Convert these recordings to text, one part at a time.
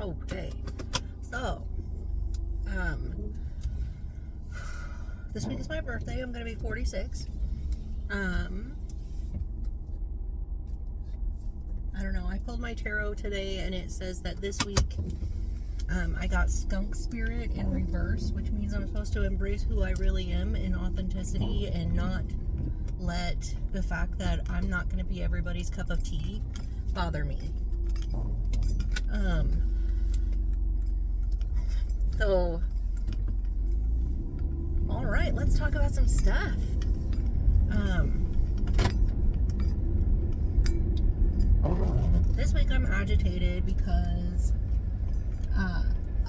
Okay, so, this week is my birthday. I'm going to be 46. I don't know. I pulled my tarot today, and it says that this week, I got skunk spirit in reverse, which means I'm supposed to embrace who I really am in authenticity and not let the fact that I'm not going to be everybody's cup of tea bother me. So, all right, let's talk about some stuff. This week I'm agitated because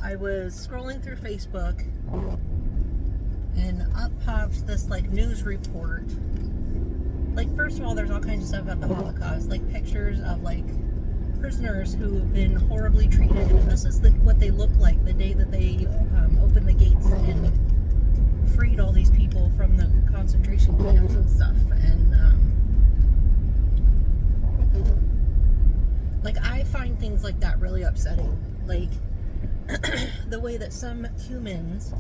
I was scrolling through Facebook and up pops this like news report. Like, first of all, there's all kinds of stuff about the Holocaust, like pictures of like prisoners who have been horribly treated, and this is what they look like the day that they opened the gates and freed all these people from the concentration camps and stuff. And like, I find things like that really upsetting. Like the way that some humans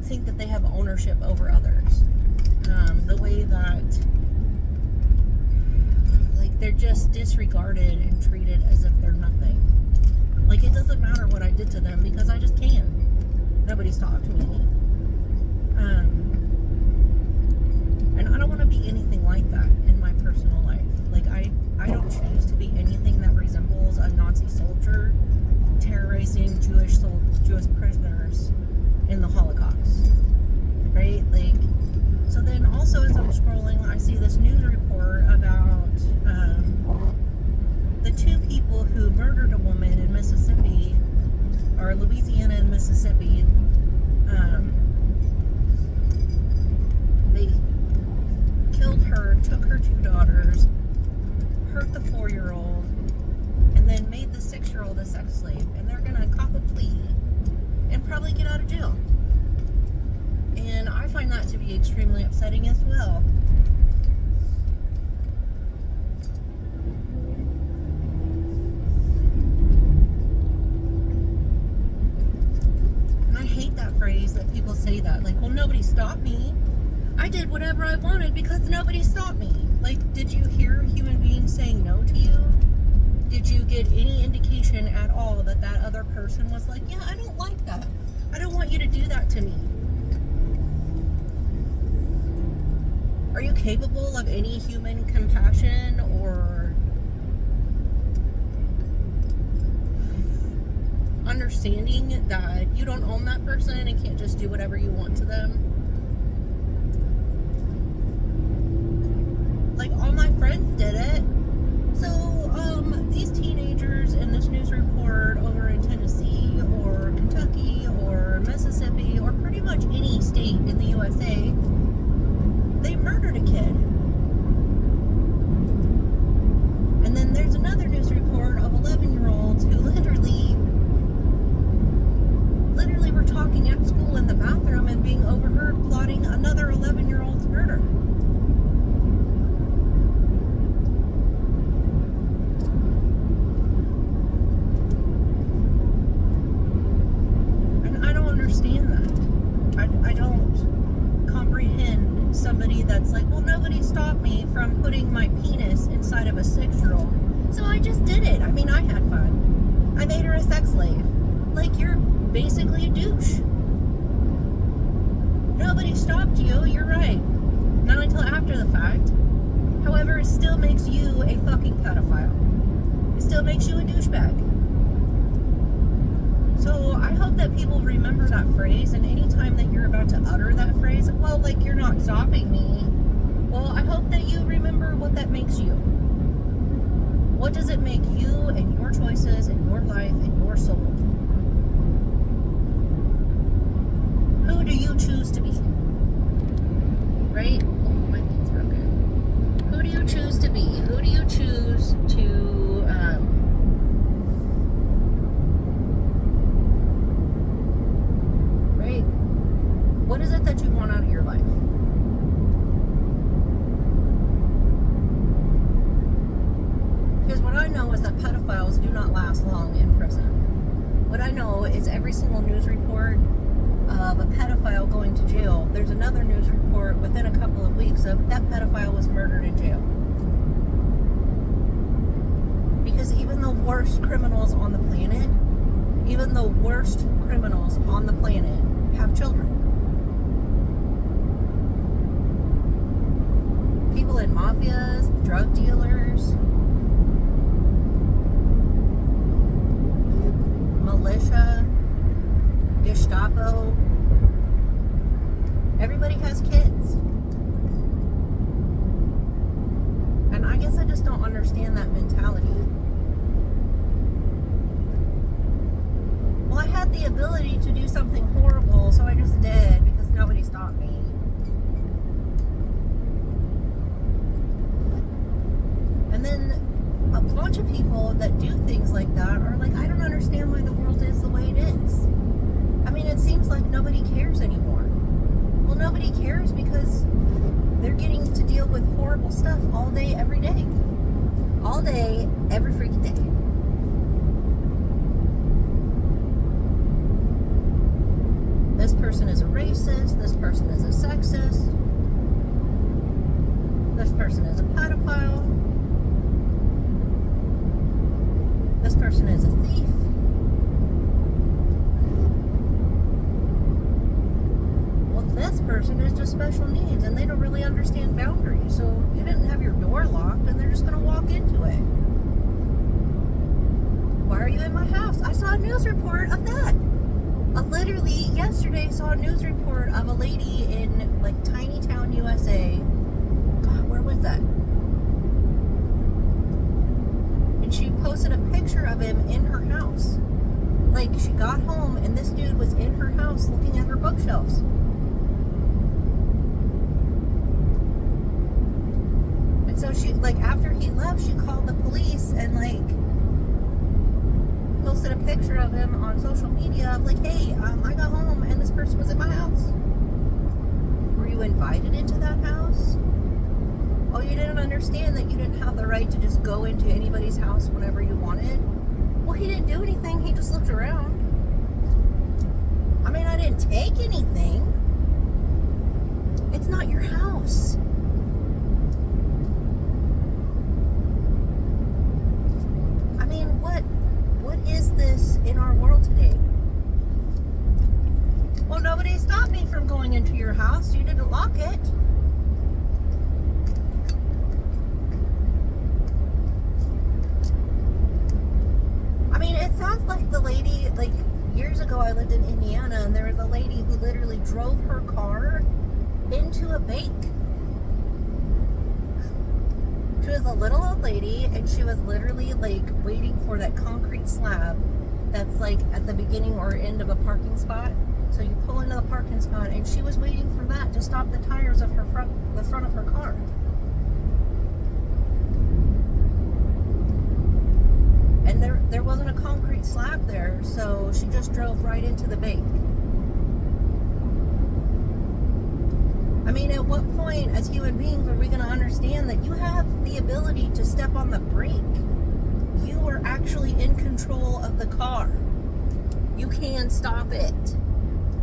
think that they have ownership over others, the way that like they're just disregarded and treated as if they're nothing. Like, it doesn't matter what I did to them because I just can. Nobody's talked to me. And I don't want to be anything like that in my personal life. Like, I don't choose to be anything that resembles a Nazi soldier terrorizing Jewish prisoners in the Holocaust. Right? Like, so then also as I'm scrolling, I see this news report about the two people who murdered a woman in Mississippi, or Louisiana and Mississippi. They killed her, took her two daughters, hurt the 4-year-old, and then made the 6-year-old a sex slave. And they're gonna cop a plea and probably get out of jail. And I find that to be extremely upsetting as well. And I hate that phrase that people say that. Like, well, nobody stopped me. I did whatever I wanted because nobody stopped me. Like, did you hear human beings saying no to you? Did you get any indication at all that that other person was like, yeah, I don't like that. I don't want you to do that to me. Are you capable of any human compassion or understanding that you don't own that person and can't just do whatever you want to them? Like, all my friends did it. So, these teenagers in this news report over in Tennessee or Kentucky or Mississippi or pretty much any state in the USA, they murdered a kid. And then there's another news report of 11-year-olds who literally were talking at school in the bathroom and being overheard plotting another 11-year-old's murder. And I don't understand that. I don't comprehend somebody that's like, well, nobody stopped me from putting my penis inside of a 6-year-old, so I just did it. I mean, I had fun. I made her a sex slave. Like, you're basically a douche. Nobody stopped you, you're right. Not until after the fact. However, it still makes you a fucking pedophile. It still makes you a douchebag. So I hope that people remember that phrase, and anytime that you're about to utter that phrase, well, like, you're not stopping me. Well, I hope that you remember what that makes you. What does it make you and your choices and your life and your soul? Who do you choose to be? Right? Oh, my thing's broken. Who do you choose to be? Who do you choose to, right? What is it that you want out of your life? Because what I know is that pedophiles do not last long in prison. What nowadays, every single news report of a pedophile going to jail, there's another news report within a couple of weeks of that pedophile was murdered in jail. Because even the worst criminals on the planet, have children. People in mafias, drug dealers, militia, Gestapo, everybody has kids. And I guess I just don't understand that mentality. Well, I had the ability to do something horrible, so I just did because nobody stopped me. And then a bunch of people that do things like that are like, I don't understand why the world is the way it is. I mean, it seems like nobody cares anymore. Well, nobody cares because they're getting to deal with horrible stuff all day, every day. All day, every freaking day. This person is a racist. This person is a sexist. This person is a pedophile. This person is a thief. Well, this person is just special needs and they don't really understand boundaries. So you didn't have your door locked and they're just going to walk into it. Why are you in my house? I saw a news report of that. I literally yesterday saw a news report of a lady in like tiny town USA. God, where was that? And she posted a picture of him in her house. Like, she got home and this dude was in her house looking at her bookshelves. And so she, like, after he left, she called the police and like posted a picture of him on social media of like, hey, I got home and this person was in my house. Were you invited into that house? Oh, you didn't understand that you didn't have the right to just go into anybody's house whenever you wanted? Well, he didn't do anything. He just looked around. I mean, I didn't take anything. It's not your house. I mean, what is this in our world today? Well, nobody stopped me from going into your house. You didn't lock it. I mean, it sounds like the lady, like years ago I lived in Indiana and there was a lady who literally drove her car into a bank. She was a little old lady and she was literally like waiting for that concrete slab that's like at the beginning or end of a parking spot. So you pull into the parking spot and she was waiting for that to stop the tires of the front of her car. And there wasn't a concrete slab there, so she just drove right into the bank. I mean, at what point as human beings are we going to understand that you have the ability to step on the brake? You are actually in control of the car. You can stop it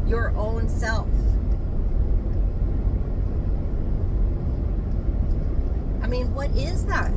your own self. I mean, what is that?